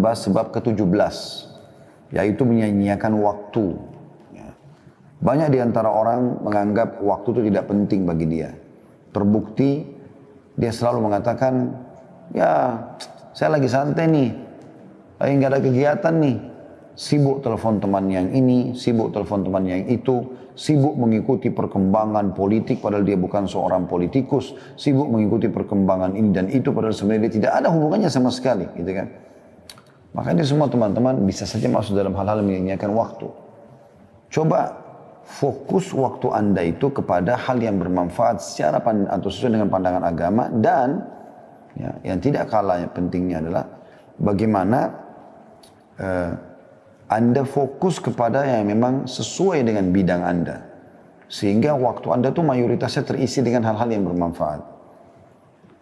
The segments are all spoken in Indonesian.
membahas sebab ke-17, yaitu menyia-nyiakan waktu. Banyak di antara orang menganggap waktu itu tidak penting bagi dia. Terbukti dia selalu mengatakan, ya saya lagi santai nih, lagi nggak ada kegiatan nih. Sibuk telepon teman yang ini, sibuk telepon teman yang itu, sibuk mengikuti perkembangan politik padahal dia bukan seorang politikus, sibuk mengikuti perkembangan ini dan itu padahal sebenarnya dia tidak ada hubungannya sama sekali, gitu kan. Makanya semua teman-teman bisa saja masuk dalam hal-hal yang menyia-nyiakan waktu. Coba fokus waktu Anda itu kepada hal yang bermanfaat secara atau sesuai dengan pandangan agama, dan ya, yang tidak kalah pentingnya adalah bagaimana Anda fokus kepada yang memang sesuai dengan bidang Anda, sehingga waktu Anda tuh mayoritasnya terisi dengan hal-hal yang bermanfaat.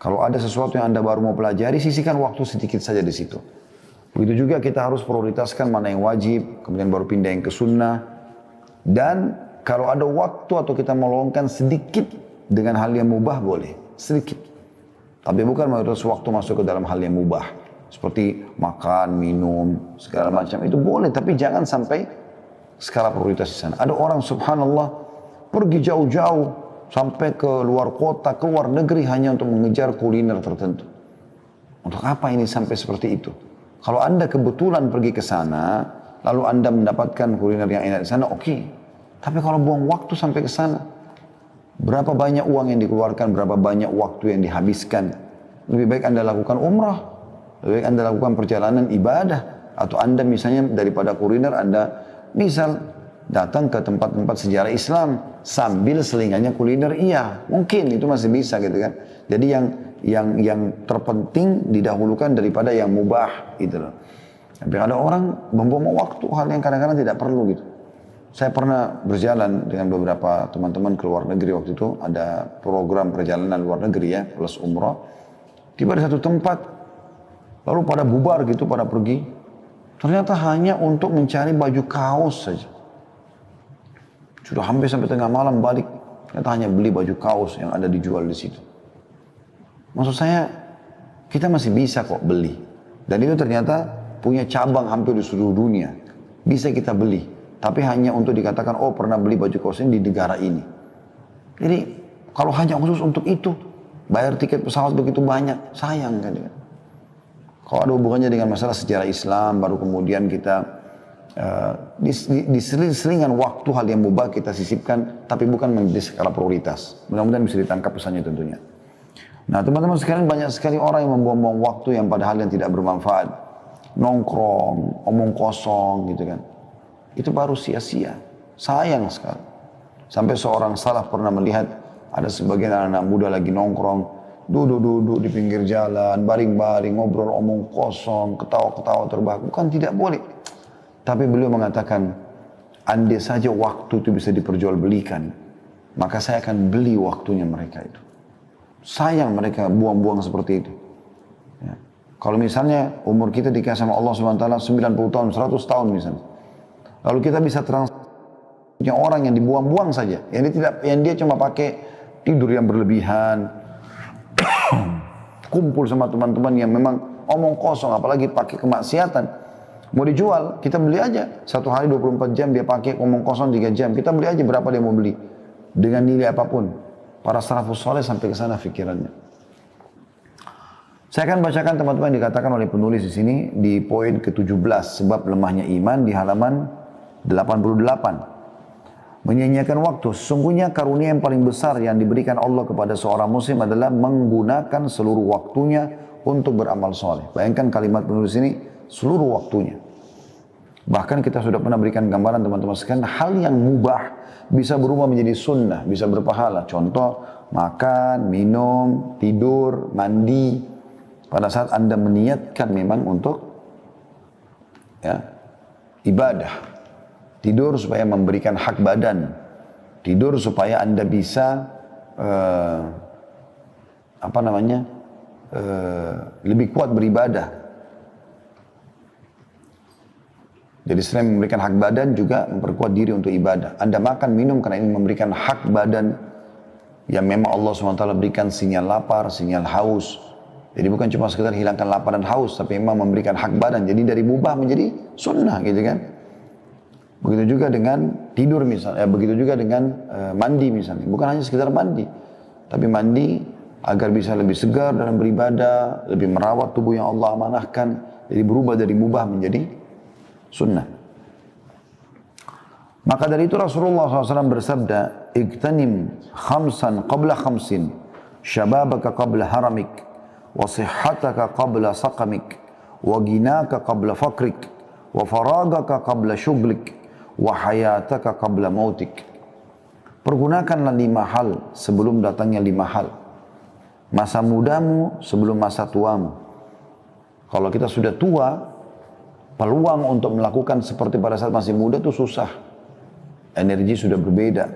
Kalau ada sesuatu yang Anda baru mau pelajari, sisihkan waktu sedikit saja di situ. Begitu juga kita harus prioritaskan mana yang wajib, kemudian baru pindah yang ke sunnah. Dan kalau ada waktu atau kita meluangkan sedikit dengan hal yang mubah boleh, sedikit. Tapi bukan mayoritas waktu masuk ke dalam hal yang mubah. Seperti makan, minum, segala macam. Itu boleh, tapi jangan sampai skala prioritas di sana. Ada orang subhanallah pergi jauh-jauh sampai ke luar kota, ke luar negeri hanya untuk mengejar kuliner tertentu. Untuk apa ini sampai seperti itu? Kalau Anda kebetulan pergi ke sana, lalu Anda mendapatkan kuliner yang enak di sana, oke. Tapi kalau buang waktu sampai ke sana, berapa banyak uang yang dikeluarkan, berapa banyak waktu yang dihabiskan. Lebih baik Anda lakukan umrah, lebih baik Anda lakukan perjalanan ibadah, atau Anda misalnya daripada kuliner, Anda misal datang ke tempat-tempat sejarah Islam sambil selingannya kuliner, iya, mungkin itu masih bisa gitu kan. Jadi yang terpenting didahulukan daripada yang mubah gitu loh. Tapi ada orang membuang waktu hal yang kadang-kadang tidak perlu gitu. Saya pernah berjalan dengan beberapa teman-teman ke luar negeri waktu itu, ada program perjalanan luar negeri ya, plus umrah. Tiba di satu tempat, lalu pada bubar gitu, pada pergi. Ternyata hanya untuk mencari baju kaos saja. Sudah hampir sampai tengah malam balik, ternyata hanya beli baju kaos yang ada dijual di situ. Maksud saya, kita masih bisa kok beli. Dan itu ternyata punya cabang hampir di seluruh dunia. Bisa kita beli. Tapi hanya untuk dikatakan, oh pernah beli baju kaos ini di negara ini. Jadi kalau hanya khusus untuk itu, bayar tiket pesawat begitu banyak, sayang kan. Kalau ada hubungannya dengan masalah sejarah Islam, baru kemudian kita diselingan waktu hal yang mubah kita sisipkan, tapi bukan menjadi skala prioritas. Mudah-mudahan bisa ditangkap pesannya tentunya. Nah teman-teman sekalian, banyak sekali orang yang membuang-buang waktu yang pada hal yang tidak bermanfaat. Nongkrong, omong kosong gitu kan. Itu baru sia-sia. Sayang sekali. Sampai seorang salaf pernah melihat ada sebagian anak-anak muda lagi nongkrong, duduk-duduk di pinggir jalan, baring-baring, ngobrol omong kosong, ketawa-ketawa terbahak. Bukan tidak boleh. Tapi beliau mengatakan, andai saja waktu itu bisa diperjualbelikan, maka saya akan beli waktunya mereka itu. Sayang mereka buang-buang seperti itu. Ya. Kalau misalnya umur kita dikasih sama Allah SWT 90 tahun, 100 tahun misalnya. Lalu kita bisa punya orang yang dibuang-buang saja, yang dia cuma pakai tidur yang berlebihan, kumpul sama teman-teman yang memang omong kosong, apalagi pakai kemaksiatan. Mau dijual, kita beli aja. Satu hari 24 jam dia pakai omong kosong 3 jam, kita beli aja berapa dia mau beli. Dengan nilai apapun. Para salafus saleh sampai ke sana pikirannya. Saya akan bacakan teman-teman yang dikatakan oleh penulis di sini di poin ke-17, sebab lemahnya iman di halaman 88. Menyia-nyiakan waktu. Sesungguhnya karunia yang paling besar yang diberikan Allah kepada seorang muslim adalah menggunakan seluruh waktunya untuk beramal soleh. Bayangkan kalimat penulis ini, seluruh waktunya. Bahkan kita sudah pernah berikan gambaran teman-teman sekalian, hal yang mubah bisa berubah menjadi sunnah, bisa berpahala. Contoh, makan, minum, tidur, mandi. Pada saat Anda meniatkan memang untuk ibadah. Tidur supaya memberikan hak badan. Tidur supaya Anda bisa lebih kuat beribadah. Jadi selain memberikan hak badan juga memperkuat diri untuk ibadah. Anda makan, minum karena ini memberikan hak badan yang memang Allah SWT berikan sinyal lapar, sinyal haus. Jadi bukan cuma sekedar hilangkan lapar dan haus, tapi memang memberikan hak badan. Jadi dari mubah menjadi sunnah gitu kan. Begitu juga dengan tidur misalnya, begitu juga dengan mandi misalnya. Bukan hanya sekedar mandi, tapi mandi agar bisa lebih segar dalam beribadah, lebih merawat tubuh yang Allah amanahkan. Jadi berubah dari mubah menjadi sunnah. Maka dari itu Rasulullah SAW bersabda, "Igtanim khamsan qabla khamsin, syababaka qabla haramik, wa sihhataka qabla saqamik, wa ginaka qabla fakrik, wa faragaka qabla syuglik, wa hayataka qabla mautik." Pergunakanlah 5 hal sebelum datangnya 5 hal. Masa mudamu sebelum masa tuamu. Kalau kita sudah tua, peluang untuk melakukan seperti pada saat masih muda itu susah. Energi sudah berbeda.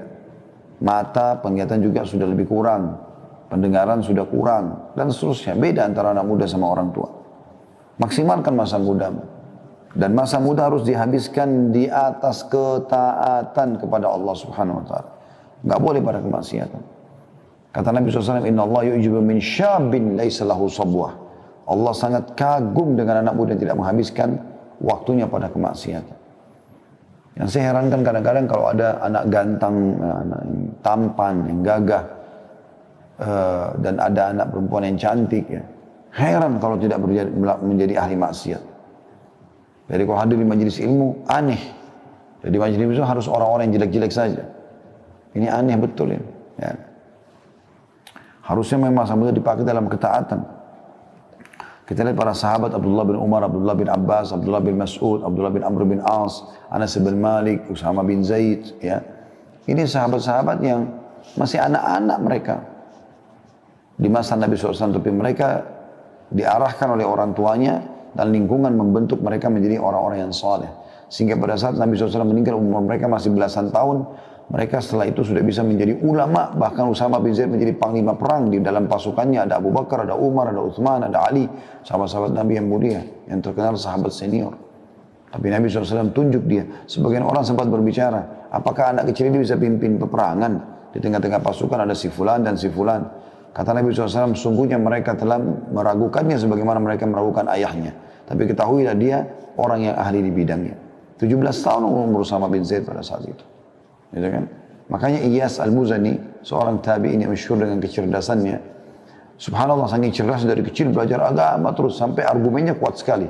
Mata, penglihatan juga sudah lebih kurang. Pendengaran sudah kurang. Dan seterusnya. Beda antara anak muda sama orang tua. Maksimalkan masa mudamu. Dan masa muda harus dihabiskan di atas ketaatan kepada Allah Subhanahu wa ta'ala. Enggak boleh pada kemaksiatan. Kata Nabi SAW, "Inna Allah yu'jibu min syabin laysa lahu sabwah." Allah sangat kagum dengan anak muda yang tidak menghabiskan waktunya pada kemaksiatan. Yang saya herankan kadang-kadang kalau ada anak ganteng, anak yang tampan, yang gagah, dan ada anak perempuan yang cantik, ya. Heran kalau tidak menjadi ahli maksiat. Jadi kalau hadir di majelis ilmu, aneh. Jadi majelis ilmu harus orang-orang yang jelek-jelek saja. Ini aneh betul ini. Ya. Harusnya memang masa muda dipakai dalam ketaatan. Kita lihat para sahabat Abdullah bin Umar, Abdullah bin Abbas, Abdullah bin Mas'ud, Abdullah bin Amr bin As, Anas bin Malik, Usama bin Zaid. Ya. Ini sahabat-sahabat yang masih anak-anak mereka. Di masa Nabi SAW, tapi mereka diarahkan oleh orang tuanya dan lingkungan membentuk mereka menjadi orang-orang yang saleh. Sehingga pada saat Nabi SAW meninggal, umur mereka masih belasan tahun, mereka setelah itu sudah bisa menjadi ulama, bahkan Usama bin Zaid menjadi panglima perang. Di dalam pasukannya ada Abu Bakar, ada Umar, ada Uthman, ada Ali, sahabat-sahabat Nabi yang mulia, yang terkenal sahabat senior. Tapi Nabi SAW tunjuk dia. Sebagian orang sempat berbicara, apakah anak kecil ini bisa pimpin peperangan? Di tengah-tengah pasukan ada si fulan dan si fulan. Kata Nabi SAW, sungguhnya mereka telah meragukannya sebagaimana mereka meragukan ayahnya. Tapi ketahuilah dia orang yang ahli di bidangnya. 17 tahun umur Usama bin Zaid pada saat itu. Gitu kan? Makanya Iyas Al-Muzani, seorang tabi'in yang masyhur dengan kecerdasannya. Subhanallah, saking cerdas dari kecil belajar agama terus sampai argumennya kuat sekali.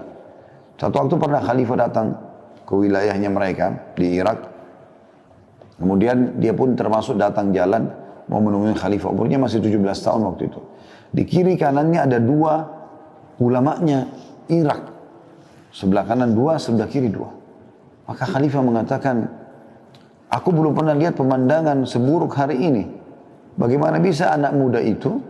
Satu waktu pernah khalifah datang ke wilayahnya mereka di Irak. Kemudian dia pun termasuk datang jalan mau menemui khalifah. Umurnya masih 17 tahun waktu itu. Di kiri kanannya ada 2 ulamanya Irak. Sebelah kanan 2, sebelah kiri 2. Maka khalifah mengatakan, "Aku belum pernah lihat pemandangan seburuk hari ini. Bagaimana bisa anak muda itu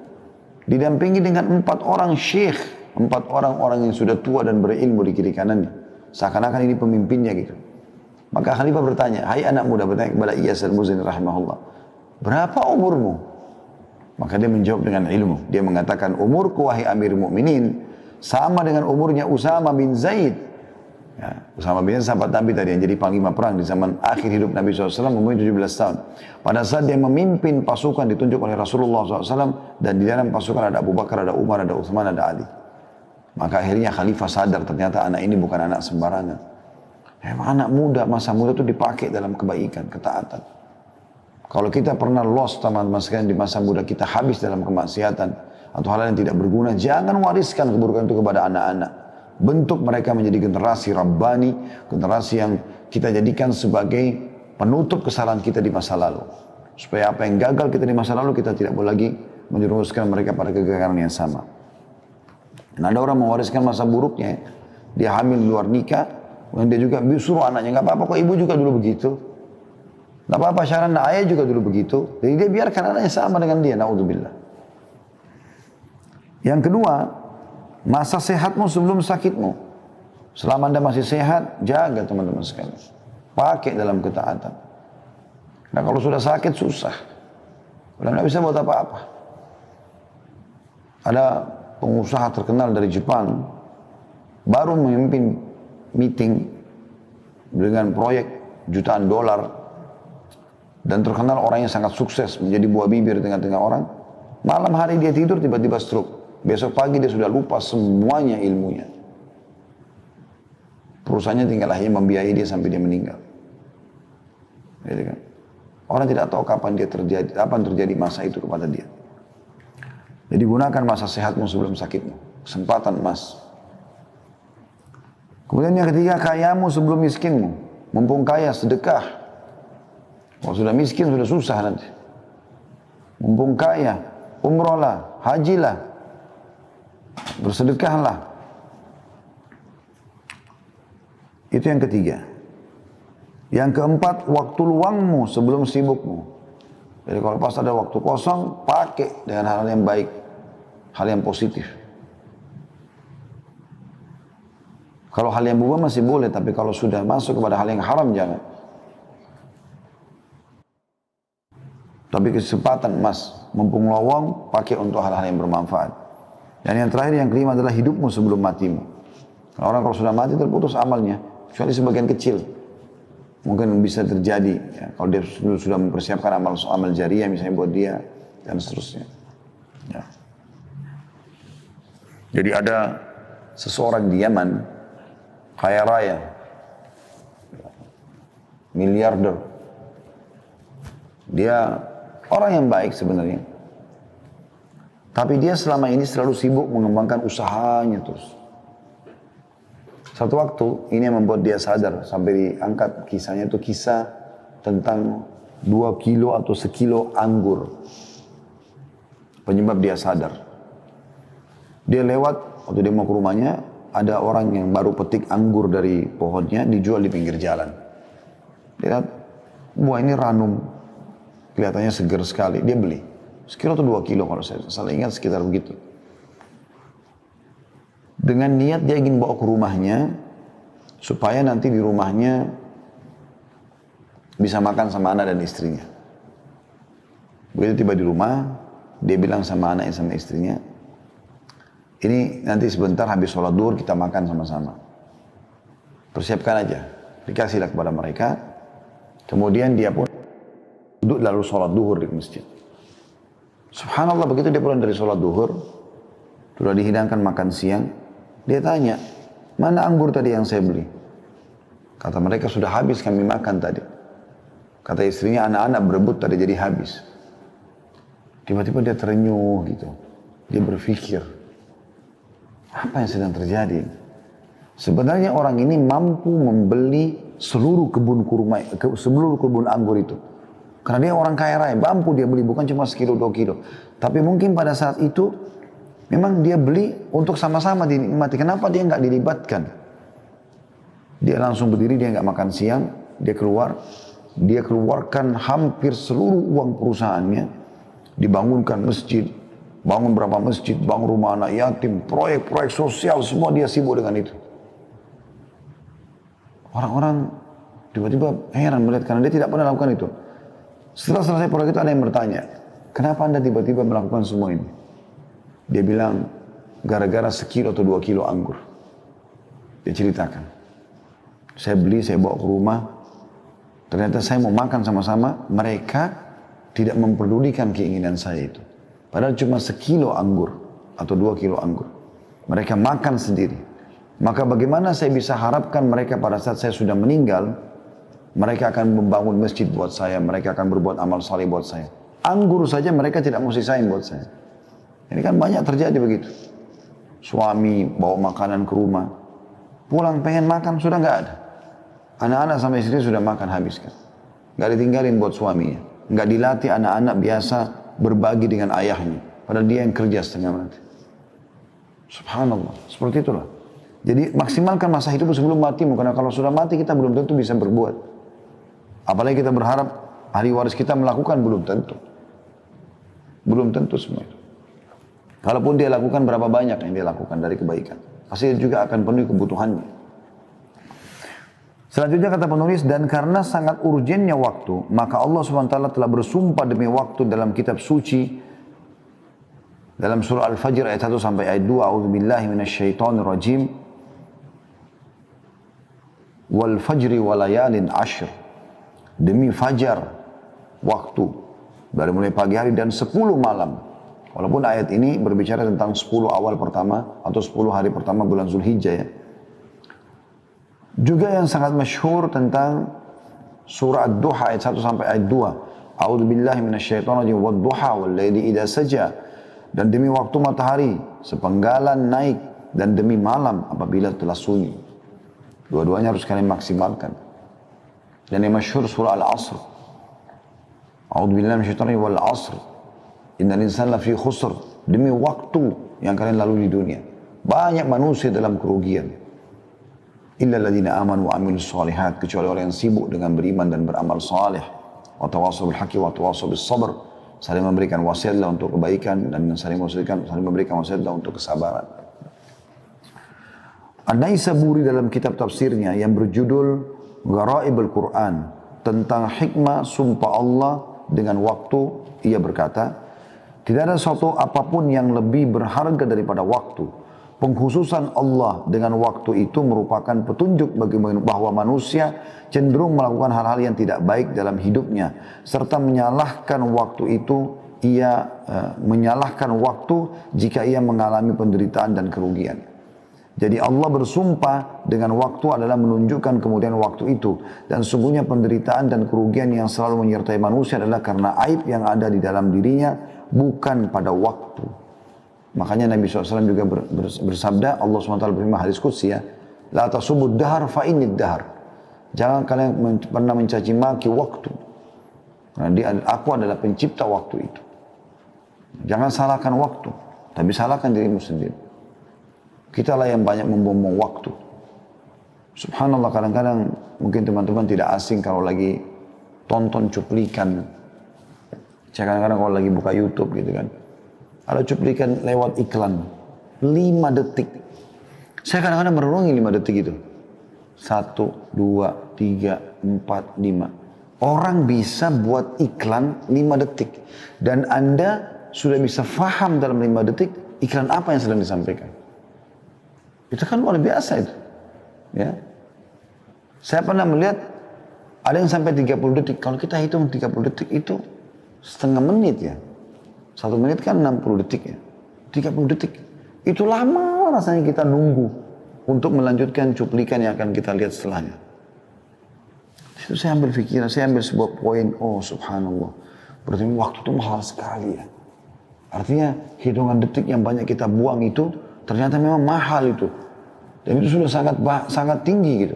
didampingi dengan 4 orang syekh, 4 orang yang sudah tua dan berilmu di kiri kanannya. Seakan-akan ini pemimpinnya gitu." Maka khalifah bertanya, "Hai anak muda," bertanya kepada Iyas Al-Muzani rahimahullah, "berapa umurmu?" Maka dia menjawab dengan ilmu. Dia mengatakan, "Umurku wahai Amir Mu'minin sama dengan umurnya Usama bin Zaid." Ya, Usama bin Zaid sahabat Nabi tadi yang jadi panglima perang di zaman akhir hidup Nabi SAW, umurnya 17 tahun. Pada saat dia memimpin pasukan ditunjuk oleh Rasulullah SAW, dan di dalam pasukan ada Abu Bakar, ada Umar, ada Uthman, ada Ali. Maka akhirnya khalifah sadar ternyata anak ini bukan anak sembarangan. Anak muda, masa muda itu dipakai dalam kebaikan, ketaatan. Kalau kita pernah lost teman-teman sekalian di masa muda kita habis dalam kemaksiatan atau hal yang tidak berguna, jangan wariskan keburukan itu kepada anak-anak. Bentuk mereka menjadi generasi Rabbani, generasi yang kita jadikan sebagai penutup kesalahan kita di masa lalu. Supaya apa yang gagal kita di masa lalu, kita tidak boleh lagi menjerumuskan mereka pada kegagalan yang sama. Dan ada orang mewariskan masa buruknya, dia hamil luar nikah, dan dia juga suruh anaknya, "Gak apa-apa kok ibu juga dulu begitu. Gak apa-apa Syarana, ayah juga dulu begitu." Jadi dia biarkan anaknya sama dengan dia, na'udzubillah. Yang kedua, masa sehatmu sebelum sakitmu. Selama Anda masih sehat, jaga teman-teman sekalian. Pakai dalam ketaatan. Nah kalau sudah sakit, susah. Udah nggak bisa buat apa-apa. Ada pengusaha terkenal dari Jepang, baru memimpin meeting dengan proyek jutaan dolar, dan terkenal orangnya sangat sukses, menjadi buah bibir di tengah-tengah orang. Malam hari dia tidur, tiba-tiba stroke. Besok pagi dia sudah lupa semuanya ilmunya. Perusahaannya tinggal hanya membiayai dia sampai dia meninggal. Gitu kan? Orang tidak tahu kapan terjadi masa itu kepada dia. Jadi gunakan masa sehatmu sebelum sakitmu. Kesempatan emas. Kemudian yang ketiga, kayamu sebelum miskinmu. Mumpung kaya, sedekah. Kalau sudah miskin, sudah susah nanti. Mumpung kaya, umrohlah, hajilah. Bersedekahlah. Itu yang ketiga. Yang keempat, waktu luangmu sebelum sibukmu. Jadi kalau pas ada waktu kosong, pakai dengan hal yang baik, hal yang positif. Kalau hal yang berubah masih boleh, tapi kalau sudah masuk kepada hal yang haram, jangan. Tapi kesempatan emas, mumpung lowong, pakai untuk hal-hal yang bermanfaat. Dan yang terakhir, yang kelima adalah hidupmu sebelum matimu. Orang kalau sudah mati terputus amalnya, kecuali sebagian kecil. Mungkin bisa terjadi, ya, kalau dia sudah mempersiapkan amal jariah misalnya buat dia, dan seterusnya. Ya. Jadi ada seseorang di Yaman, kaya raya, miliarder. Dia orang yang baik sebenarnya. Tapi dia selama ini selalu sibuk mengembangkan usahanya terus. Satu waktu, ini yang membuat dia sadar, sampai diangkat kisahnya itu kisah tentang 2 kilo atau sekilo anggur. Penyebab dia sadar. Dia lewat, waktu dia mau ke rumahnya, ada orang yang baru petik anggur dari pohonnya, dijual di pinggir jalan. Dia lihat, buah ini ranum, kelihatannya segar sekali, dia beli. Sekilo atau 2 kilo kalau saya salah ingat sekitar begitu. Dengan niat dia ingin bawa ke rumahnya, supaya nanti di rumahnya bisa makan sama anak dan istrinya. Begitu tiba di rumah, dia bilang sama anaknya sama istrinya, ini nanti sebentar habis sholat duhur kita makan sama-sama. Persiapkan aja, dikasihlah kepada mereka. Kemudian dia pun duduk lalu sholat duhur di masjid. Subhanallah, begitu dia pulang dari sholat duhur, sudah dihidangkan makan siang, dia tanya, mana anggur tadi yang saya beli? Kata mereka, sudah habis kami makan tadi. Kata istrinya, anak-anak berebut tadi jadi habis. Tiba-tiba dia terenyuh gitu. Dia berpikir, apa yang sedang terjadi? Sebenarnya orang ini mampu membeli seluruh kebun kurma, seluruh kebun anggur itu. Karena dia orang kaya raya, mampu dia beli, bukan cuma sekilo 2 kilo. Tapi mungkin pada saat itu, memang dia beli untuk sama-sama dinikmati. Kenapa dia nggak dilibatkan? Dia langsung berdiri, dia nggak makan siang, dia keluarkan hampir seluruh uang perusahaannya, dibangunkan masjid, bangun berapa masjid, bangun rumah anak yatim, proyek-proyek sosial, semua dia sibuk dengan itu. Orang-orang tiba-tiba heran melihat karena dia tidak pernah lakukan itu. Setelah selesai proyek itu ada yang bertanya, kenapa Anda tiba-tiba melakukan semua ini? Dia bilang, gara-gara sekilo atau 2 kilo anggur. Dia ceritakan. Saya beli, saya bawa ke rumah. Ternyata saya mau makan sama-sama. Mereka tidak memperdulikan keinginan saya itu. Padahal cuma sekilo anggur. Atau 2 kilo anggur. Mereka makan sendiri. Maka bagaimana saya bisa harapkan mereka pada saat saya sudah meninggal, mereka akan membangun masjid buat saya. Mereka akan berbuat amal saleh buat saya. Anggur saja mereka tidak mau sisain buat saya. Ini kan banyak terjadi begitu. Suami bawa makanan ke rumah, pulang pengen makan sudah nggak ada. Anak-anak sama istri sudah makan habiskan. Nggak ditinggalin buat suaminya. Nggak dilatih anak-anak biasa berbagi dengan ayahnya. Padahal dia yang kerja setengah mati. Subhanallah, seperti itulah. Jadi maksimalkan masa hidup sebelum matimu. Karena kalau sudah mati kita belum tentu bisa berbuat. Apalagi kita berharap ahli waris kita melakukan, belum tentu. Belum tentu semua itu. Kalaupun dia lakukan, berapa banyak yang dia lakukan dari kebaikan. Pasti dia juga akan penuhi kebutuhannya. Selanjutnya kata penulis, dan karena sangat urgennya waktu, maka Allah SWT telah bersumpah demi waktu dalam kitab suci, dalam surah Al-Fajr ayat 1 sampai ayat 2, A'udzubillahi minasyaitonirrajim, wal fajri walayalin ashr, demi fajar, waktu, dari mulai pagi hari dan 10 malam. Walaupun ayat ini berbicara tentang 10 awal pertama atau 10 hari pertama bulan Zulhijjah ya. Juga yang sangat masyhur tentang surah Ad-Duha ayat 1 sampai ayat 2. A'udzu billahi minasyaitonir rajim wad-duha wal-laili idza saja. Dan demi waktu matahari sepenggalan naik dan demi malam apabila telah sunyi. Dua-duanya harus kalian maksimalkan. Dan yang masyhur surah Al-Asr. A'udzu billahi minasyaitonir rajim wal-'asr. Innal insana lafi khusr. Demi waktu yang kalian lalui di dunia. Banyak manusia dalam kerugian. Illa alladziina aamanu wa 'amilus shalihat, kecuali orang yang sibuk dengan beriman dan beramal saleh. Wa tawassaw bil haqqi wa tawassaw bis sabr. Saling memberikan wasiatlah untuk kebaikan dan saling memberikan wasiatlah untuk kesabaran. An-Naisaburi dalam kitab tafsirnya yang berjudul Gharaibul Quran tentang hikmah sumpah Allah dengan waktu, ia berkata, tidak ada suatu apapun yang lebih berharga daripada waktu. Pengkhususan Allah dengan waktu itu merupakan petunjuk bagi bahwa manusia cenderung melakukan hal-hal yang tidak baik dalam hidupnya, serta menyalahkan waktu itu. Ia menyalahkan waktu jika ia mengalami penderitaan dan kerugian. Jadi Allah bersumpah dengan waktu adalah menunjukkan kemudian waktu itu. Dan sungguhnya penderitaan dan kerugian yang selalu menyertai manusia adalah karena aib yang ada di dalam dirinya, bukan pada waktu. Makanya Nabi SAW juga bersabda, Allah SWT berfirman hadis qudsi ya, La tasubud dahar fa innid dahar. Jangan kalian pernah mencaci maki waktu. Karena aku adalah pencipta waktu itu. Jangan salahkan waktu, tapi salahkan dirimu sendiri. Kitalah yang banyak membuang waktu. Subhanallah, kadang-kadang mungkin teman-teman tidak asing kalau lagi tonton cuplikan. Saya kadang-kadang kalau lagi buka YouTube gitu kan, ada cuplikan lewat iklan 5 detik. Saya kadang-kadang merenungi 5 detik itu. 1, 2, 3, 4, 5. Orang bisa buat iklan 5 detik. Dan Anda sudah bisa faham dalam 5 detik iklan apa yang sedang disampaikan. Itu kan luar biasa itu. Ya. Saya pernah melihat ada yang sampai 30 detik. Kalau kita hitung 30 detik itu setengah menit ya. 1 menit kan 60 detik ya. 30 detik. Itu lama rasanya kita nunggu untuk melanjutkan cuplikan yang akan kita lihat setelahnya. Itu saya ambil pikiran, saya ambil sebuah poin. Oh subhanallah. Berarti waktu itu mahal sekali ya. Artinya hitungan detik yang banyak kita buang itu ternyata memang mahal itu. Dan itu sudah sangat tinggi gitu.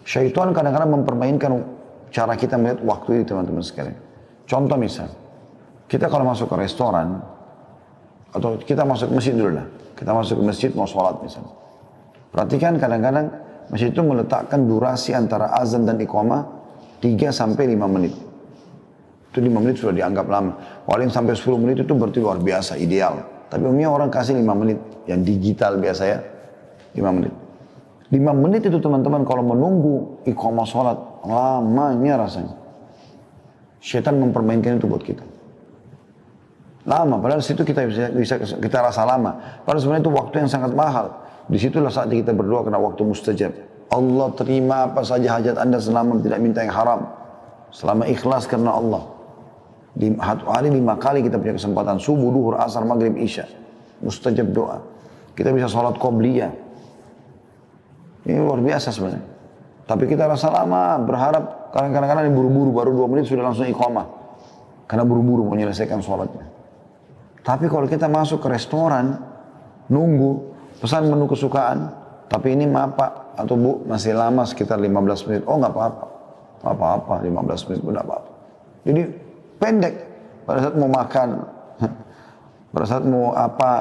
Syaitan kadang-kadang mempermainkan cara kita melihat waktu ini teman-teman sekalian. Contoh misal, kita kalau masuk ke restoran, atau kita masuk ke masjid dulu lah. Kita masuk ke masjid mau sholat misalnya. Perhatikan kadang-kadang masjid itu meletakkan durasi antara azan dan iqamah 3 sampai 5 menit. Itu 5 menit sudah dianggap lama. Paling sampai 10 menit itu berarti luar biasa, ideal. Tapi umumnya orang kasih 5 menit. Yang digital biasa ya, 5 menit. 5 menit itu teman-teman kalau menunggu iqamah sholat, lamanya rasanya. Syaitan mempermainkan itu buat kita. Lama, padahal situ kita kita rasa lama. Padahal sebenarnya itu waktu yang sangat mahal. Disitulah saatnya kita berdoa karena waktu mustajab. Allah terima apa saja hajat Anda selama tidak minta yang haram. Selama ikhlas karena Allah. Di hari 5 kali kita punya kesempatan. Subuh, duhur, asar, maghrib, isya. Mustajab doa. Kita bisa sholat qobliyah. Ini luar biasa sebenarnya. Tapi kita rasa lama, berharap kadang-kadang buru-buru, baru 2 menit sudah langsung iqamah. Karena buru-buru mau menyelesaikan sholatnya. Tapi kalau kita masuk ke restoran, nunggu, pesan menu kesukaan, tapi ini maaf Pak, atau Bu, masih lama sekitar 15 menit. Oh nggak apa-apa. Nggak apa-apa, 15 menit pun nggak apa-apa. Jadi pendek. Pada saat mau makan, pada saat mau apa,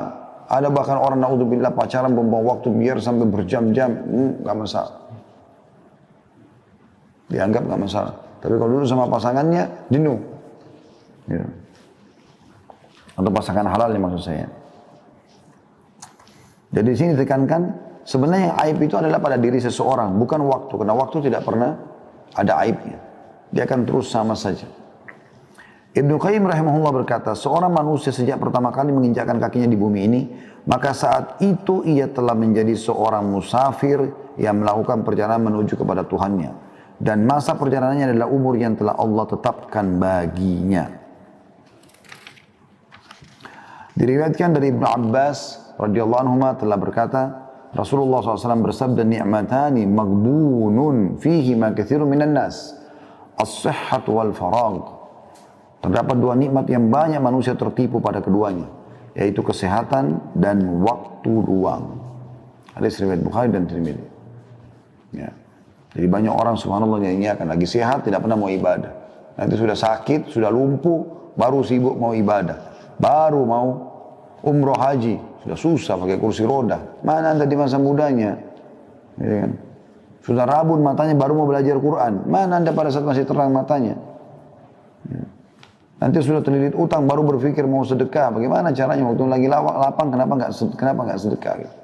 ada bahkan orang naudzubillah pacaran membawa waktu biar sampai berjam-jam, nggak masalah. Dianggap nggak masalah. Tapi kalau dulu sama pasangannya, jenuh. Ya. Atau pasangan halal ya maksud saya. Jadi di sini ditekankan, sebenarnya yang aib itu adalah pada diri seseorang, bukan waktu. Karena waktu tidak pernah ada aibnya. Dia akan terus sama saja. Ibnu Qayyim rahimahullah berkata, seorang manusia sejak pertama kali menginjakkan kakinya di bumi ini, maka saat itu ia telah menjadi seorang musafir yang melakukan perjalanan menuju kepada Tuhannya. Dan masa perjalanannya adalah umur yang telah Allah tetapkan baginya. Diriwayatkan dari Ibnu Abbas radhiyallahu anhu telah berkata, Rasulullah SAW bersabda, ni'matani maghbunun fihi ma katsirun minan nas, as-sihhat wal faragh. Terdapat dua nikmat yang banyak manusia tertipu pada keduanya, yaitu kesehatan dan waktu luang. Hadis riwayat Bukhari dan Tirmidzi. Ya. Jadi banyak orang subhanallah yang akan lagi sehat tidak pernah mau ibadah. Nanti sudah sakit, sudah lumpuh, baru sibuk mau ibadah. Baru mau umroh haji, sudah susah pakai kursi roda. Mana anda di masa mudanya? Ya kan? Sudah rabun matanya baru mau belajar Quran. Mana anda pada saat masih terang matanya? Ya. Nanti sudah terlilit utang baru berpikir mau sedekah. Bagaimana caranya waktu lagi lapang kenapa nggak sedekah? Gitu.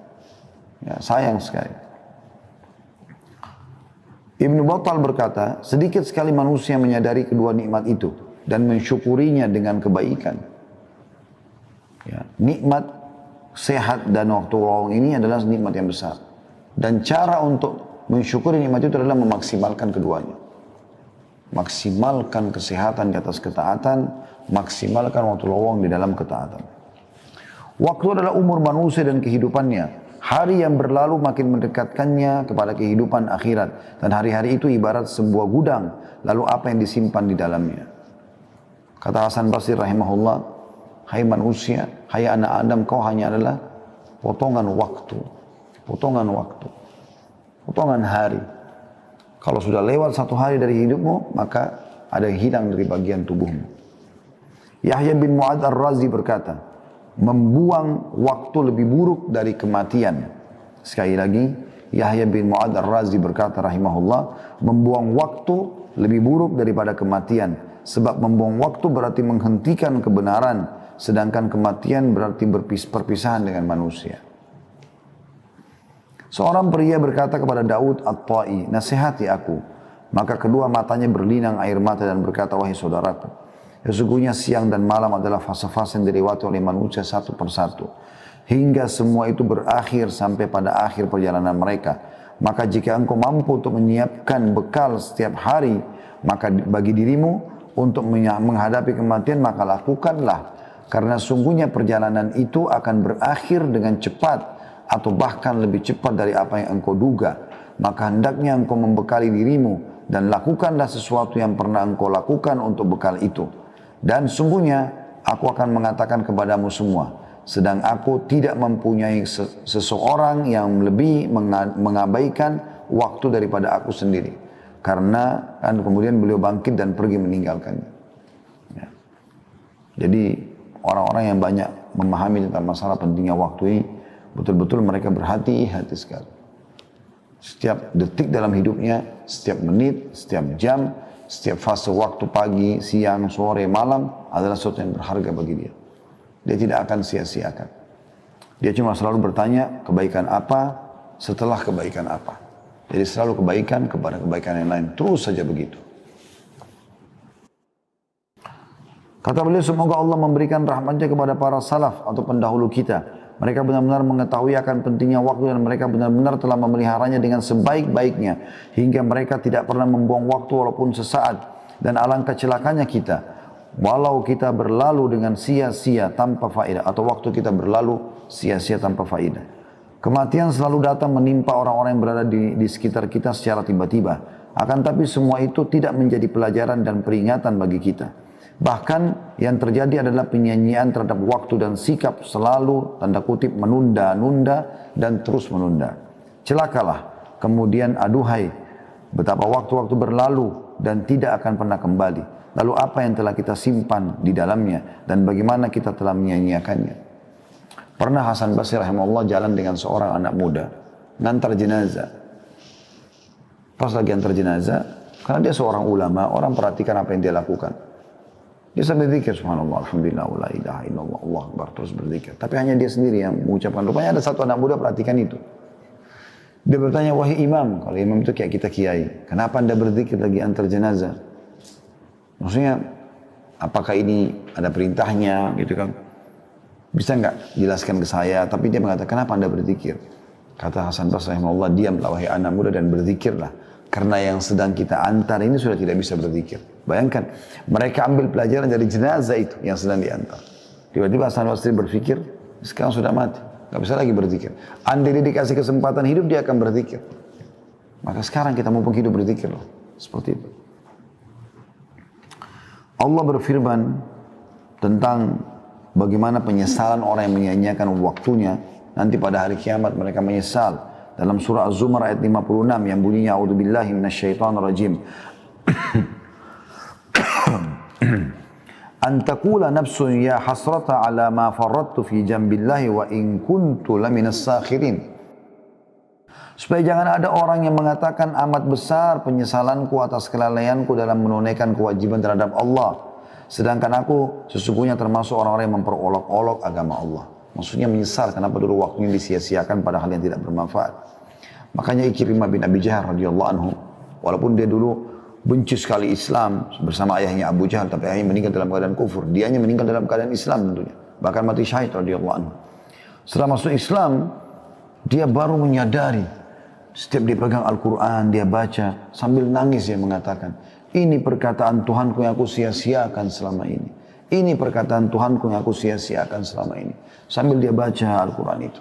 Ya, sayang sekali. Ibnu Battal berkata, sedikit sekali manusia menyadari kedua nikmat itu dan mensyukurinya dengan kebaikan. Ya, nikmat sehat dan waktu luang ini adalah nikmat yang besar. Dan cara untuk mensyukuri nikmat itu adalah memaksimalkan keduanya. Maksimalkan kesehatan di atas ketaatan, maksimalkan waktu luang di dalam ketaatan. Waktu adalah umur manusia dan kehidupannya. Hari yang berlalu makin mendekatkannya kepada kehidupan akhirat. Dan hari-hari itu ibarat sebuah gudang. Lalu apa yang disimpan di dalamnya? Kata Hasan Basri rahimahullah, hai manusia, hai anak Adam, kau hanya adalah potongan waktu. Potongan waktu. Potongan hari. Kalau sudah lewat satu hari dari hidupmu, maka ada yang hilang dari bagian tubuhmu. Yahya bin Mu'adz Ar-Razi berkata, membuang waktu lebih buruk dari kematian. Sekali lagi, Yahya bin Mu'adz Ar-Razi berkata rahimahullah, membuang waktu lebih buruk daripada kematian. Sebab membuang waktu berarti menghentikan kebenaran, sedangkan kematian berarti perpisahan dengan manusia. Seorang pria berkata kepada Daud At-Ta'i, nasihati aku. Maka kedua matanya berlinang air mata dan berkata, wahai saudaraku, sesungguhnya siang dan malam adalah fase-fase yang dilewati oleh manusia satu persatu. Hingga semua itu berakhir sampai pada akhir perjalanan mereka. Maka jika engkau mampu untuk menyiapkan bekal setiap hari, maka bagi dirimu untuk menghadapi kematian, maka lakukanlah. Karena sungguhnya perjalanan itu akan berakhir dengan cepat, atau bahkan lebih cepat dari apa yang engkau duga. Maka hendaknya engkau membekali dirimu dan lakukanlah sesuatu yang pernah engkau lakukan untuk bekal itu. Dan sungguhnya aku akan mengatakan kepadamu semua, sedang aku tidak mempunyai seseorang yang lebih mengabaikan waktu daripada aku sendiri. Karena kan kemudian beliau bangkit dan pergi meninggalkannya. Ya. Jadi orang-orang yang banyak memahami tentang masalah pentingnya waktu ini, betul-betul mereka berhati-hati sekali. Setiap detik dalam hidupnya, setiap menit, setiap jam, setiap fase waktu pagi, siang, sore, malam adalah sesuatu yang berharga bagi dia. Dia tidak akan sia-siakan. Dia cuma selalu bertanya kebaikan apa setelah kebaikan apa. Jadi selalu kebaikan kepada kebaikan yang lain. Terus saja begitu. Kata beliau, semoga Allah memberikan rahmatnya kepada para salaf atau pendahulu kita. Mereka benar-benar mengetahui akan pentingnya waktu dan mereka benar-benar telah memeliharanya dengan sebaik-baiknya. Hingga mereka tidak pernah membuang waktu walaupun sesaat. Dan alangkah celakanya kita, walau kita berlalu dengan sia-sia tanpa faedah. Atau waktu kita berlalu sia-sia tanpa faedah. Kematian selalu datang menimpa orang-orang yang berada di sekitar kita secara tiba-tiba. Akan tapi semua itu tidak menjadi pelajaran dan peringatan bagi kita. Bahkan yang terjadi adalah penyanyian terhadap waktu dan sikap selalu tanda kutip menunda-nunda dan terus menunda. Celakalah, kemudian aduhai, betapa waktu-waktu berlalu dan tidak akan pernah kembali. Lalu apa yang telah kita simpan di dalamnya dan bagaimana kita telah menyia-nyiakannya. Pernah Hasan Basri rahimahullah jalan dengan seorang anak muda, ngantar jenazah. Pas lagi antar jenazah, karena dia seorang ulama, orang perhatikan apa yang dia lakukan. Dia sambil berzikir, subhanallah, alhamdulillah, la ilaha illallah, Allah akbar, terus berzikir. Tapi hanya dia sendiri yang mengucapkan. Rupanya ada satu anak muda perhatikan itu. Dia bertanya, wahai imam, kalau imam itu kayak kita kiai, kenapa anda berzikir lagi antar jenazah? Maksudnya, apakah ini ada perintahnya, gitu kan? Bisa nggak jelaskan ke saya? Tapi dia mengatakan, kenapa anda berzikir? Kata Hasan Basri rahimahullah, diamlah wahai anak muda dan berzikirlah. Karena yang sedang kita antar ini sudah tidak bisa berzikir. Bayangkan, mereka ambil pelajaran dari jenazah itu yang sedang diantar. Tiba-tiba Hasan Basri berpikir, sekarang sudah mati, nggak bisa lagi berzikir. Andai dia dikasih kesempatan hidup, dia akan berzikir. Maka sekarang kita mumpung hidup berzikir loh. Seperti itu. Allah berfirman tentang bagaimana penyesalan orang yang menyia-nyiakan waktunya. Nanti pada hari kiamat mereka menyesal. Dalam surah Az-Zumar ayat 56 yang bunyinya A'udzubillahi minasyaitonirrajim. Antakula nafsun ya hasrata ala ma farrattu fi jambillahi wa in kuntu laminas sakhirin. Supaya jangan ada orang yang mengatakan amat besar penyesalanku atas kelalaianku dalam menunaikan kewajiban terhadap Allah. Sedangkan aku sesungguhnya termasuk orang-orang yang memperolok-olok agama Allah. Maksudnya menyesal kenapa dulu waktunya disia-siakan pada hal yang tidak bermanfaat. Makanya Ikrimah bin Abi Jahal radhiyallahu anhu, walaupun dia dulu benci sekali Islam bersama ayahnya Abu Jahal, tapi ayahnya meninggal dalam keadaan kufur. Dianya meninggal dalam keadaan Islam tentunya. Bahkan mati syahid radhiyallahu anhu. Setelah masuk Islam, dia baru menyadari. Setiap dia pegang Al-Quran, dia baca, sambil nangis dia mengatakan, ini perkataan Tuhanku yang aku sia-siakan selama ini. Ini perkataan Tuhanku yang aku sia-siakan selama ini. Sambil dia baca Al-Quran itu.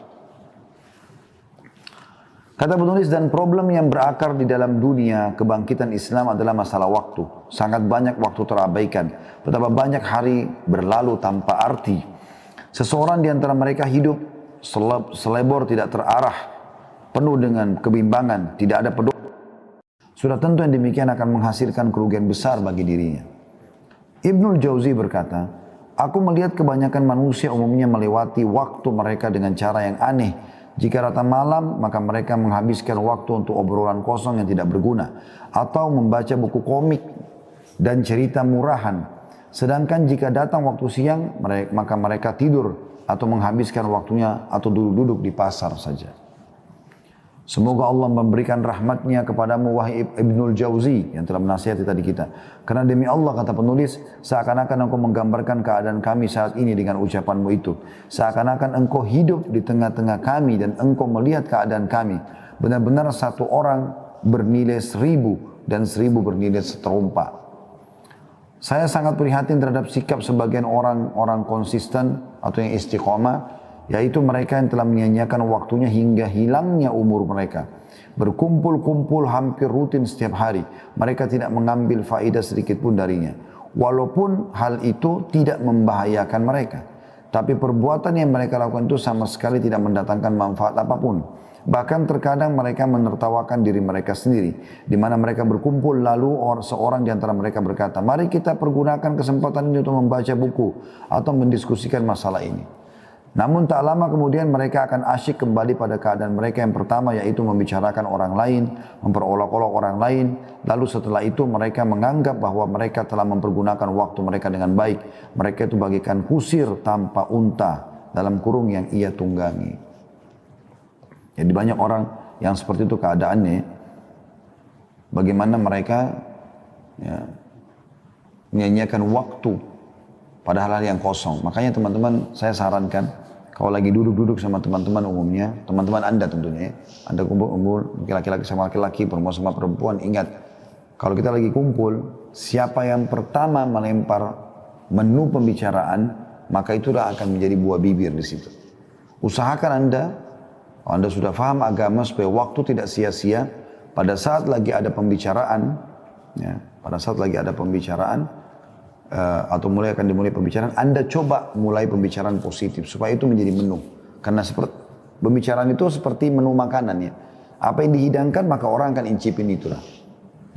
Kata penulis, dan problem yang berakar di dalam dunia kebangkitan Islam adalah masalah waktu. Sangat banyak waktu terabaikan. Betapa banyak hari berlalu tanpa arti. Seseorang di antara mereka hidup selebor tidak terarah, penuh dengan kebimbangan, tidak ada pedoman. Sudah tentu yang demikian akan menghasilkan kerugian besar bagi dirinya. Ibnul Jauzi berkata, aku melihat kebanyakan manusia umumnya melewati waktu mereka dengan cara yang aneh. Jika rata malam, maka mereka menghabiskan waktu untuk obrolan kosong yang tidak berguna. Atau membaca buku komik dan cerita murahan. Sedangkan jika datang waktu siang, maka mereka tidur atau menghabiskan waktunya atau duduk-duduk di pasar saja. Semoga Allah memberikan rahmatnya kepadamu wahai Ibnul Jauzi yang telah menasihati tadi kita. Karena demi Allah kata penulis, seakan-akan engkau menggambarkan keadaan kami saat ini dengan ucapanmu itu. Seakan-akan engkau hidup di tengah-tengah kami dan engkau melihat keadaan kami. Benar-benar satu orang bernilai 1000 dan 1000 bernilai seterumpa. Saya sangat prihatin terhadap sikap sebagian orang konsisten atau yang istiqomah, yaitu mereka yang telah menyia-nyiakan waktunya hingga hilangnya umur mereka. Berkumpul-kumpul hampir rutin setiap hari. Mereka tidak mengambil faedah sedikit pun darinya. Walaupun hal itu tidak membahayakan mereka. Tapi perbuatan yang mereka lakukan itu sama sekali tidak mendatangkan manfaat apapun. Bahkan terkadang mereka menertawakan diri mereka sendiri. Di mana mereka berkumpul lalu seorang di antara mereka berkata, mari kita pergunakan kesempatan ini untuk membaca buku atau mendiskusikan masalah ini. Namun tak lama kemudian mereka akan asyik kembali pada keadaan mereka yang pertama, yaitu membicarakan orang lain, memperolok-olok orang lain. Lalu setelah itu mereka menganggap bahwa mereka telah mempergunakan waktu mereka dengan baik. Mereka itu bagaikan kusir tanpa unta dalam kurung yang ia tunggangi. Jadi banyak orang yang seperti itu keadaannya. Bagaimana mereka menyanyiakan waktu pada hal-hal yang kosong. Makanya teman-teman, saya sarankan kalau lagi duduk-duduk sama teman-teman umumnya, teman-teman Anda tentunya ya, Anda kumpul-kumpul laki-laki sama laki-laki, perempuan sama perempuan, ingat kalau kita lagi kumpul, siapa yang pertama melempar menu pembicaraan, maka itulah akan menjadi buah bibir di situ. Usahakan Anda, kalau Anda sudah paham agama supaya waktu tidak sia-sia, pada saat lagi ada pembicaraan, ya, pada saat lagi ada pembicaraan, atau akan dimulai pembicaraan, Anda coba mulai pembicaraan positif supaya itu menjadi menu. Karena pembicaraan itu seperti menu makanan ya. Apa yang dihidangkan maka orang akan incipin itulah.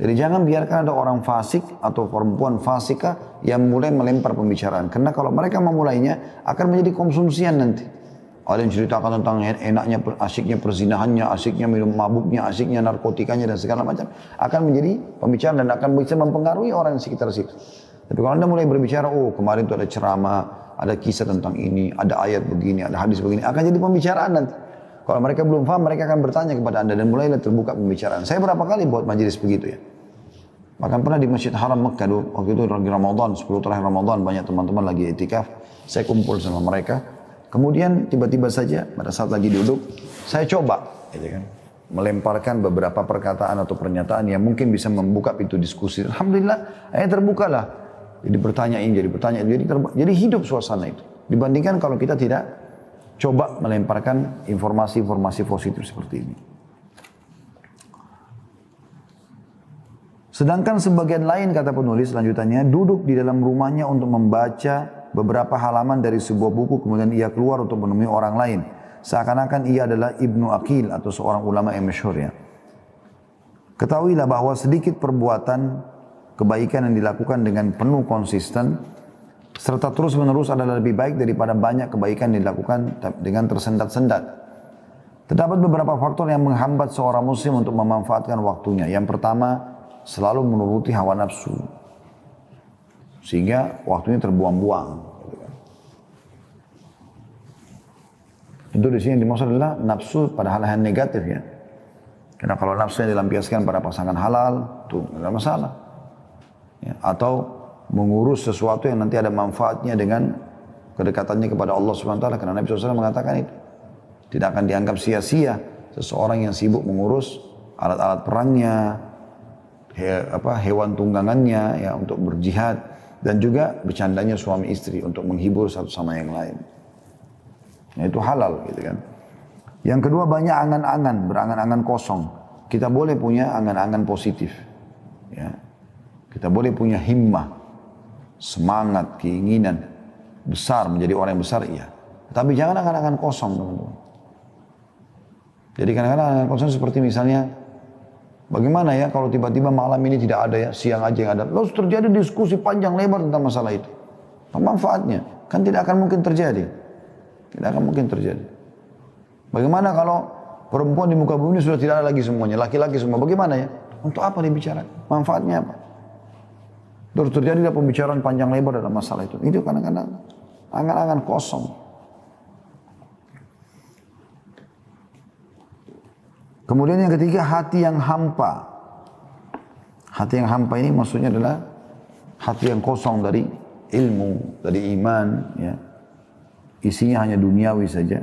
Jadi jangan biarkan ada orang fasik atau perempuan fasika yang mulai melempar pembicaraan. Karena kalau mereka memulainya akan menjadi konsumsian nanti. Ada yang ceritakan tentang enaknya, asyiknya perzinahannya, asyiknya minum mabuknya, asyiknya narkotikanya dan segala macam. Akan menjadi pembicaraan dan akan bisa mempengaruhi orang di sekitar situ. Tapi kalau Anda mulai berbicara, oh kemarin itu ada ceramah, ada kisah tentang ini, ada ayat begini, ada hadis begini, akan jadi pembicaraan nanti. Kalau mereka belum paham, mereka akan bertanya kepada Anda dan mulailah terbuka pembicaraan. Saya berapa kali buat majelis begitu ya. Bahkan pernah di Masjid Haram Mekah, waktu itu lagi Ramadan, 10 terakhir Ramadan, banyak teman-teman lagi itikaf, saya kumpul sama mereka. Kemudian tiba-tiba saja pada saat lagi duduk, saya coba gitu kan, melemparkan beberapa perkataan atau pernyataan yang mungkin bisa membuka pintu diskusi. Alhamdulillah, terbukalah. Jadi bertanya, jadi hidup suasana itu. Dibandingkan kalau kita tidak coba melemparkan informasi-informasi positif seperti ini. Sedangkan sebagian lain, kata penulis selanjutnya, duduk di dalam rumahnya untuk membaca beberapa halaman dari sebuah buku, kemudian ia keluar untuk menemui orang lain. Seakan-akan ia adalah Ibnu Aqil atau seorang ulama yang masyhur ya. Ketahuilah bahwa sedikit perbuatan kebaikan yang dilakukan dengan penuh konsisten, serta terus menerus adalah lebih baik daripada banyak kebaikan yang dilakukan dengan tersendat-sendat. Terdapat beberapa faktor yang menghambat seorang muslim untuk memanfaatkan waktunya. Yang pertama, selalu menuruti hawa nafsu, sehingga waktunya terbuang-buang. Itu di sini yang dimaksud adalah nafsu pada hal-hal negatif ya. Karena kalau nafsu yang dilampiaskan pada pasangan halal, itu tidak ada masalah. Ya, atau mengurus sesuatu yang nanti ada manfaatnya dengan kedekatannya kepada Allah SWT. Karena Nabi SAW mengatakan itu. Tidak akan dianggap sia-sia seseorang yang sibuk mengurus alat-alat perangnya, hewan tunggangannya ya untuk berjihad, dan juga bercandanya suami istri untuk menghibur satu sama yang lain. Nah, itu halal gitu kan. Yang kedua, banyak angan-angan, berangan-angan kosong. Kita boleh punya angan-angan positif. Ya. Kita boleh punya himmah, semangat, keinginan besar menjadi orang yang besar, iya. Tapi jangan angan-angan kosong, teman-teman. Jadi kadang-kadang angan kosong seperti misalnya, bagaimana ya kalau tiba-tiba malam ini tidak ada ya, siang aja yang ada. Lalu terjadi diskusi panjang lebar tentang masalah itu. Apa manfaatnya? Kan tidak akan mungkin terjadi. Tidak akan mungkin terjadi. Bagaimana kalau perempuan di muka bumi sudah tidak ada lagi semuanya, laki-laki semua, bagaimana ya? Untuk apa dibicarakan? Manfaatnya apa? Terus terjadi pembicaraan panjang lebar dalam masalah itu. Itu kadang-kadang angan-angan kosong. Kemudian yang ketiga, hati yang hampa. Hati yang hampa ini maksudnya adalah hati yang kosong dari ilmu, dari iman, ya. Isinya hanya duniawi saja.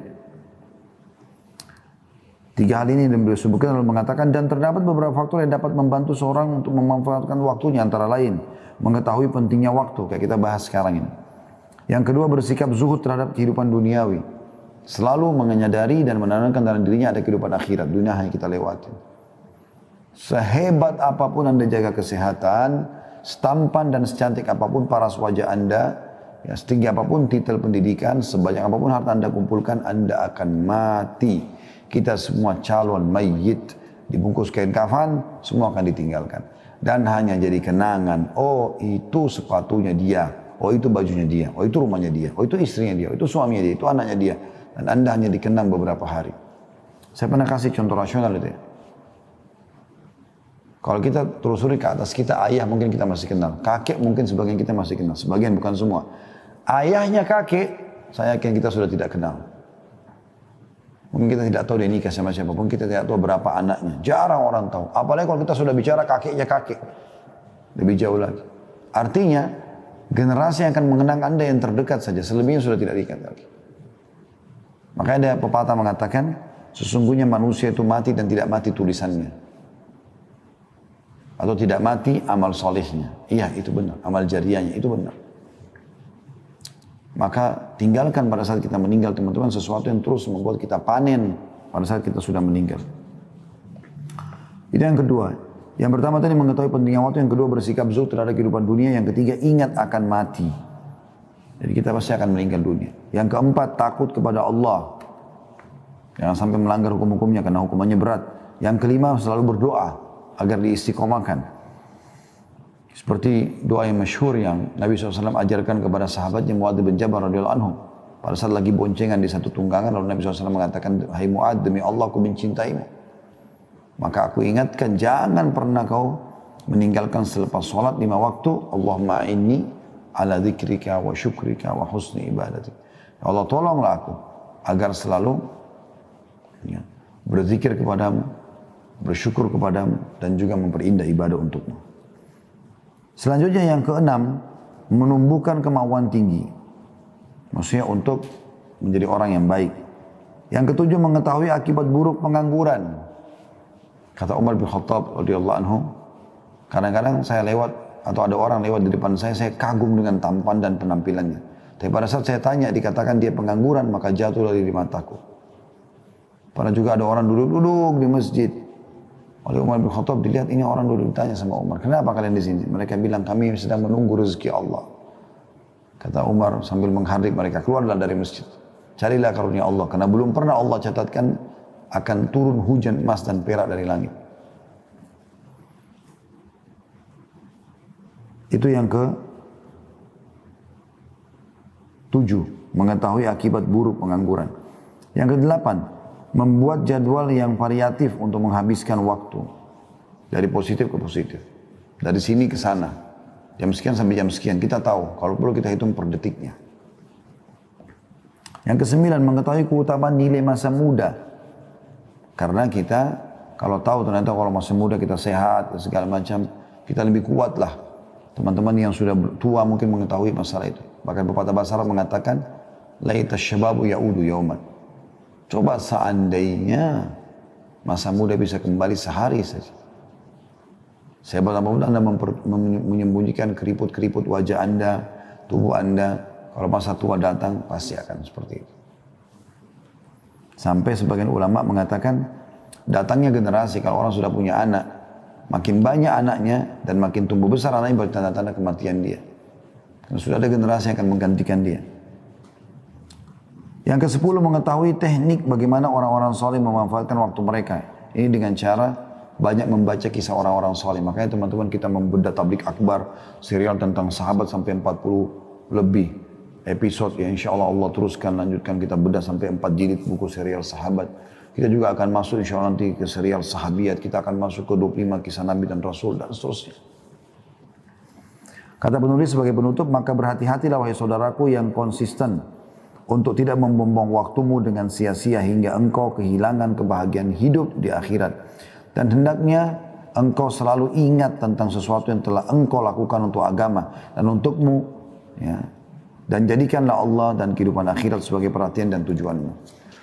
Tiga hal ini yang beliau sebutkan lalu mengatakan, dan terdapat beberapa faktor yang dapat membantu seorang untuk memanfaatkan waktunya, antara lain mengetahui pentingnya waktu, kayak kita bahas sekarang ini. Yang kedua, bersikap zuhud terhadap kehidupan duniawi. Selalu menyadari dan menanamkan dalam dirinya ada kehidupan akhirat. Dunia hanya kita lewati. Sehebat apapun Anda jaga kesehatan, setampan dan secantik apapun paras wajah Anda, ya, setinggi apapun titel pendidikan, sebanyak apapun harta Anda kumpulkan, Anda akan mati. Kita semua calon mayit, dibungkus kain kafan, semua akan ditinggalkan. Dan hanya jadi kenangan, oh itu sepatunya dia, oh itu bajunya dia, oh itu rumahnya dia, oh itu istrinya dia, oh itu suaminya dia, itu anaknya dia. Dan Anda hanya dikenang beberapa hari. Saya pernah kasih contoh rasional itu ya. Kalau kita telusuri ke atas kita, ayah mungkin kita masih kenal. Kakek mungkin sebagian kita masih kenal. Sebagian bukan semua. Ayahnya kakek, saya yakin kita sudah tidak kenal. Mungkin kita tidak tahu dia nikah sama siapa. Mungkin kita tidak tahu berapa anaknya. Jarang orang tahu. Apalagi kalau kita sudah bicara kakeknya kakek. Lebih jauh lagi. Artinya, generasi yang akan mengenang Anda yang terdekat saja. Selebihnya sudah tidak diingat lagi. Makanya ada pepatah mengatakan, sesungguhnya manusia itu mati dan tidak mati tulisannya. Atau tidak mati amal solehnya. Iya, itu benar. Amal jariahnya, itu benar. Maka tinggalkan pada saat kita meninggal, teman-teman, sesuatu yang terus membuat kita panen pada saat kita sudah meninggal. Itu yang kedua. Yang pertama tadi mengetahui pentingnya waktu. Yang kedua, bersikap zuhud terhadap kehidupan dunia. Yang ketiga, ingat akan mati. Jadi kita pasti akan meninggal dunia. Yang keempat, takut kepada Allah. Jangan sampai melanggar hukum-hukumnya karena hukumannya berat. Yang kelima, selalu berdoa agar diistiqomahkan. Seperti doa yang masyhur yang Nabi SAW ajarkan kepada sahabatnya Mu'adz bin Jabal radhiyallahu anhu. Pada saat lagi boncengan di satu tunggangan, lalu Nabi SAW mengatakan, hai Mu'adz, demi Allah aku mencintaimu. Maka aku ingatkan, jangan pernah kau meninggalkan selepas sholat 5 waktu. Allahumma inni ala dzikrika wa syukrika wa husni ibadatik. Ya Allah, tolonglah aku agar selalu ya, berzikir kepadamu, bersyukur kepadamu, dan juga memperindah ibadah untukmu. Selanjutnya yang keenam, menumbuhkan kemauan tinggi. Maksudnya untuk menjadi orang yang baik. Yang ketujuh, mengetahui akibat buruk pengangguran. Kata Umar bin Khattab radhiyallahu anhu, kadang-kadang saya lewat atau ada orang lewat di depan saya kagum dengan tampan dan penampilannya. Tapi pada saat saya tanya dikatakan dia pengangguran, maka jatuh dari mataku. Pernah juga ada orang duduk-duduk di masjid. Oleh Umar bin Khattab dilihat ini orang duduk, ditanya sama Umar, kenapa kalian di sini? Mereka bilang kami sedang menunggu rezeki Allah. Kata Umar sambil menghardik mereka, keluarlah dari masjid. Carilah karunia Allah, karena belum pernah Allah catatkan akan turun hujan emas dan perak dari langit. Itu yang ke-7, mengetahui akibat buruk pengangguran. Yang ke-8, membuat jadwal yang variatif untuk menghabiskan waktu. Dari positif ke positif. Dari sini ke sana. Jam sekian sampai jam sekian. Kita tahu. Kalau perlu kita hitung per detiknya. Yang ke-9, mengetahui keutamaan nilai masa muda. Karena kita kalau tahu ternyata kalau masa muda kita sehat dan segala macam. Kita lebih kuat lah. Teman-teman yang sudah tua mungkin mengetahui masalah itu. Bahkan pepatah bahasa Arab mengatakan, Laita syababu ya'udu yauman. Coba seandainya masa muda bisa kembali sehari saja. Saya berapa Anda menyembunyikan keriput-keriput wajah Anda, tubuh Anda. Kalau masa tua datang, pasti akan seperti itu. Sampai sebagian ulama mengatakan, datangnya generasi kalau orang sudah punya anak, makin banyak anaknya dan makin tumbuh besar anaknya bertanda-tanda kematian dia. Karena sudah ada generasi yang akan menggantikan dia. Yang ke-10, mengetahui teknik bagaimana orang-orang soleh memanfaatkan waktu mereka. Ini dengan cara banyak membaca kisah orang-orang soleh. Makanya teman-teman kita membedah tablik akbar, serial tentang sahabat sampai 40 lebih episode. Ya insya Allah Allah teruskan, lanjutkan kita bedah sampai 4 jilid buku serial sahabat. Kita juga akan masuk insya Allah nanti ke serial sahabiat. Kita akan masuk ke 25 kisah Nabi dan Rasul dan seterusnya. Kata penulis sebagai penutup, maka berhati-hatilah wahai saudaraku yang konsisten untuk tidak membuang waktumu dengan sia-sia hingga engkau kehilangan kebahagiaan hidup di akhirat. Dan hendaknya engkau selalu ingat tentang sesuatu yang telah engkau lakukan untuk agama dan untukmu. Ya. Dan jadikanlah Allah dan kehidupan akhirat sebagai perhatian dan tujuanmu.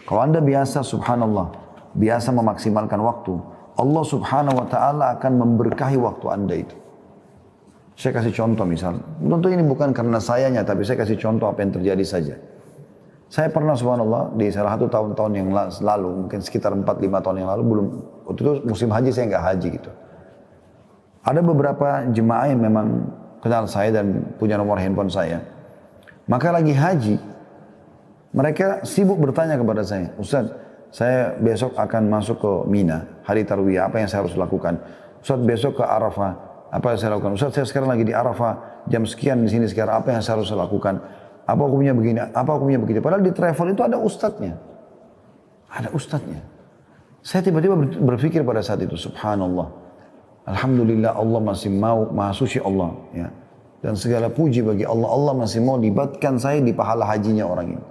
Kalau Anda biasa, subhanallah, biasa memaksimalkan waktu, Allah subhanahu wa ta'ala akan memberkahi waktu Anda itu. Saya kasih contoh misal, tentu ini bukan karena sayanya, tapi saya kasih contoh apa yang terjadi saja. Saya pernah subhanallah di salah satu tahun-tahun yang lalu, mungkin sekitar 4-5 tahun yang lalu, waktu itu musim haji saya nggak haji gitu. Ada beberapa jemaah yang memang kenal saya dan punya nomor handphone saya. Maka lagi haji, mereka sibuk bertanya kepada saya, Ustaz, saya besok akan masuk ke Mina, hari Tarwiyah, apa yang saya harus lakukan? Ustaz, besok ke Arafah, apa yang saya lakukan? Ustaz, saya sekarang lagi di Arafah, jam sekian di sini sekarang, apa yang saya harus lakukan? Apa hukumnya begini, apa hukumnya begitu. Padahal di travel itu ada ustadznya. Ada ustadznya. Saya tiba-tiba berpikir pada saat itu, subhanallah. Alhamdulillah Allah masih mau, maha suci Allah. Ya. Dan segala puji bagi Allah. Allah masih mau libatkan saya di pahala hajinya orang ini.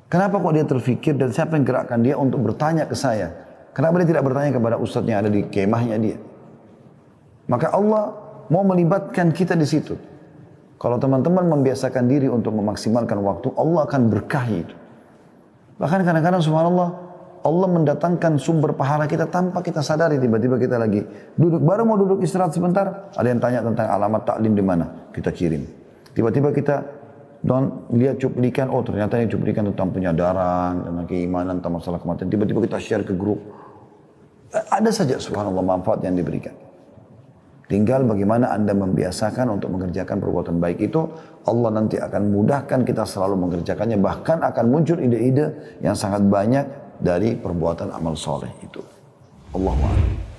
Kenapa kok dia terfikir dan siapa yang gerakkan dia untuk bertanya ke saya? Kenapa dia tidak bertanya kepada ustadznya yang ada di kemahnya dia? Maka Allah mau melibatkan kita di situ. Kalau teman-teman membiasakan diri untuk memaksimalkan waktu, Allah akan berkahi itu. Bahkan kadang-kadang subhanallah, Allah mendatangkan sumber pahala kita tanpa kita sadari. Tiba-tiba kita lagi duduk, baru mau duduk istirahat sebentar, ada yang tanya tentang alamat taklim di mana, kita kirim. Tiba-tiba kita lihat cuplikan, oh ternyata ini cuplikan tentang penyadaran, tentang keimanan, tentang masalah kematian. Tiba-tiba kita share ke grup. Ada saja subhanallah manfaat yang diberikan. Tinggal bagaimana Anda membiasakan untuk mengerjakan perbuatan baik itu, Allah nanti akan mudahkan kita selalu mengerjakannya. Bahkan akan muncul ide-ide yang sangat banyak dari perbuatan amal soleh itu. Allahu a'lam.